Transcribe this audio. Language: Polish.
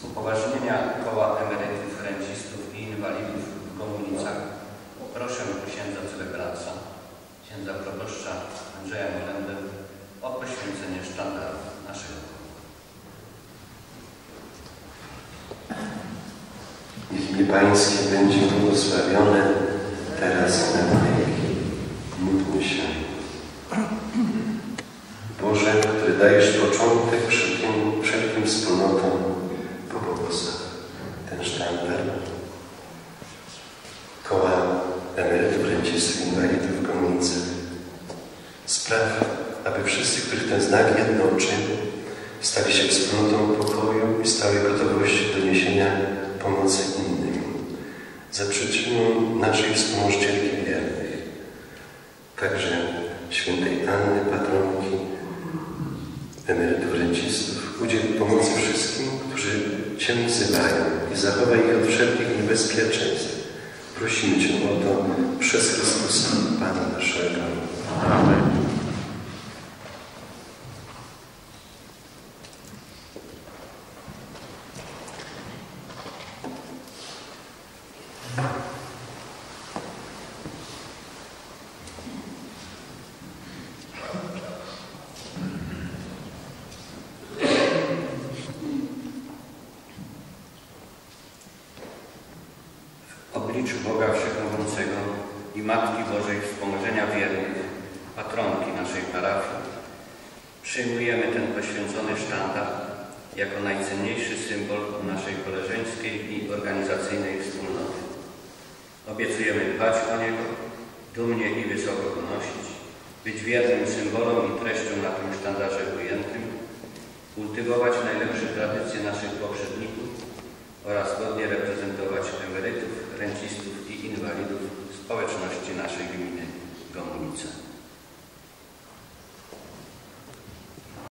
Z upoważnienia Koła Emerytów, Rencistów i Inwalidów w Gomułnicach proszę księdza celebranta, księdza proboszcza Andrzeja Molendę o poświęcenie sztandaru naszego koła. Niech imię Pańskie będzie błogosławione teraz i na wieki. Módlmy się. Boże, który dajesz początek wszelkim wspólnotom, pobłogosław ten sztandar Koła Emerytów, Rencistów i Inwalidów w Gomułnicach. Spraw, aby wszyscy, których ten znak jednoczy, stali się wspólnotą pokoju i stałej gotowości do niesienia pomocy innym, za przyczyną naszej wspomożdzielki wiernych, także świętej Anny, patronki emerytów, rencistów, udziel pomocy wszystkim, którzy Cię wzywają i zachowaj ich od wszelkich niebezpieczeństw. Prosimy Cię o to przez Chrystusa, Pana naszego. Amen. W obliczu Boga Wszechmogącego i Matki Bożej Wspomożenia Wiernych, patronki naszej parafii, przyjmujemy ten poświęcony sztandar jako najcenniejszy symbol naszej koleżeńskiej i organizacyjnej wspólnoty. Obiecujemy dbać o niego, dumnie i wysoko go nosić, być wiernym symbolom i treściom na tym sztandarze ujętym, kultywować najlepsze tradycje naszych poprzedników oraz godnie reprezentować